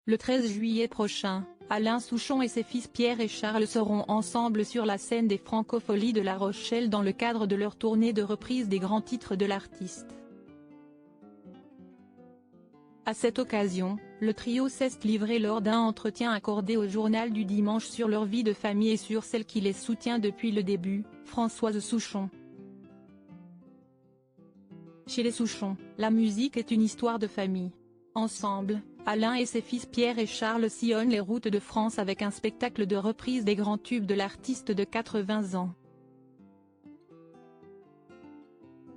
Le 13 juillet prochain, Alain Souchon et ses fils Pierre et Charles seront ensemble sur la scène des Francopholies de La Rochelle dans le cadre de leur tournée de reprise des grands titres de l'artiste. À cette occasion, le trio s'est livré lors d'un entretien accordé au Journal du Dimanche sur leur vie de famille et sur celle qui les soutient depuis le début, Françoise Souchon. Chez les Souchon, la musique est une histoire de famille. Ensemble, Alain et ses fils Pierre et Charles sillonnent les routes de France avec un spectacle de reprise des grands tubes de l'artiste de 80 ans.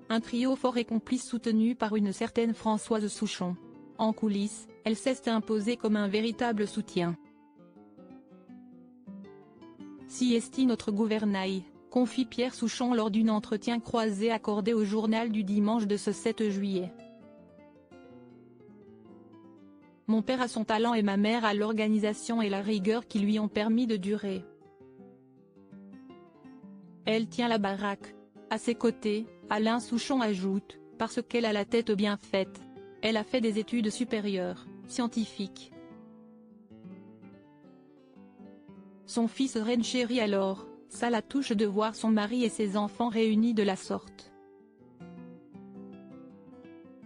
Un trio fort et complice soutenu par une certaine Françoise Souchon. En coulisses, elle s'est imposée comme un véritable soutien. Si est notre gouvernail, confie Pierre Souchon lors d'un entretien croisé accordé au Journal du Dimanche de ce 7 juillet. Mon père a son talent et ma mère a l'organisation et la rigueur qui lui ont permis de durer. Elle tient la baraque. À ses côtés, Alain Souchon ajoute, parce qu'elle a la tête bien faite. Elle a fait des études supérieures, scientifiques. Son fils renchérit alors, ça la touche de voir son mari et ses enfants réunis de la sorte.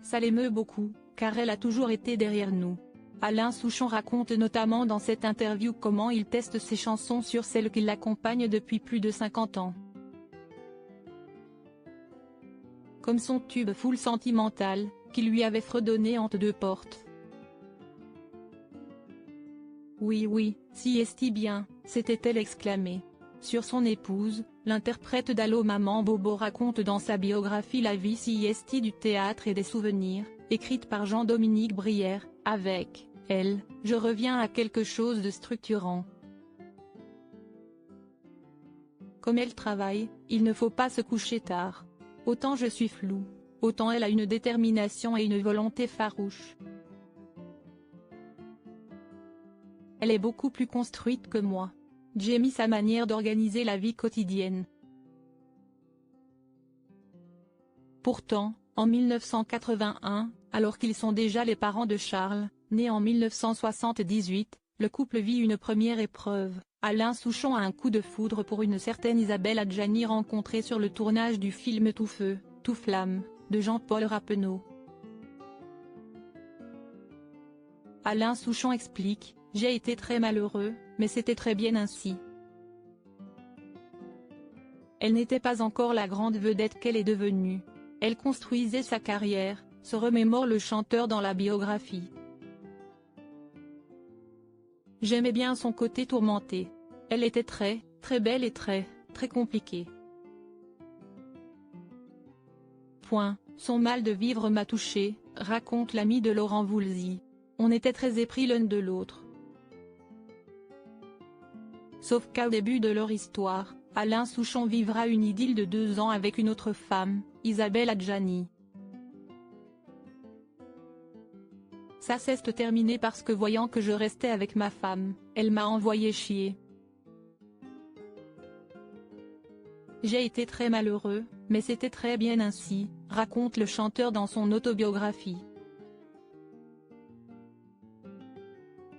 Ça l'émeut beaucoup, car elle a toujours été derrière nous. Alain Souchon raconte notamment dans cette interview comment il teste ses chansons sur celles qui l'accompagnent depuis plus de 50 ans. Comme son tube Foule sentimental, qui lui avait fredonné entre deux portes. Oui, si est bien, s'était-elle exclamée. Sur son épouse, l'interprète d'Allô Maman Bobo raconte dans sa biographie la vie si est du théâtre et des souvenirs, écrite par Jean-Dominique Brière, avec elle, je reviens à quelque chose de structurant. Comme elle travaille, il ne faut pas se coucher tard. Autant je suis floue, autant elle a une détermination et une volonté farouche. Elle est beaucoup plus construite que moi. J'aime sa manière d'organiser la vie quotidienne. Pourtant, en 1981, alors qu'ils sont déjà les parents de Charles, né en 1978, le couple vit une première épreuve. Alain Souchon a un coup de foudre pour une certaine Isabelle Adjani rencontrée sur le tournage du film Tout feu, tout flamme, de Jean-Paul Rappeneau. Alain Souchon explique, j'ai été très malheureux, mais c'était très bien ainsi. Elle n'était pas encore la grande vedette qu'elle est devenue. Elle construisait sa carrière, se remémore le chanteur dans la biographie. J'aimais bien son côté tourmenté. Elle était très belle et très compliquée. Son mal de vivre m'a touché, raconte l'ami de Laurent Voulzy. On était très épris l'un de l'autre. Sauf qu'au début de leur histoire, Alain Souchon vivra une idylle de 2 ans avec une autre femme, Isabelle Adjani. Ça s'est terminé parce que voyant que je restais avec ma femme, elle m'a envoyé chier. J'ai été très malheureux, mais c'était très bien ainsi, raconte le chanteur dans son autobiographie.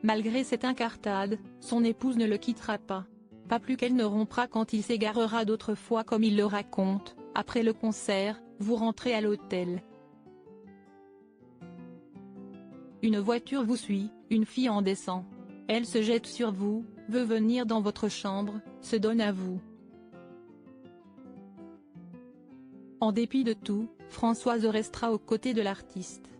Malgré cette incartade, son épouse ne le quittera pas. Pas plus qu'elle ne rompra quand il s'égarera d'autres fois comme il le raconte, après le concert, vous rentrez à l'hôtel. Une voiture vous suit, une fille en descend. Elle se jette sur vous, veut venir dans votre chambre, se donne à vous. En dépit de tout, Françoise restera aux côtés de l'artiste.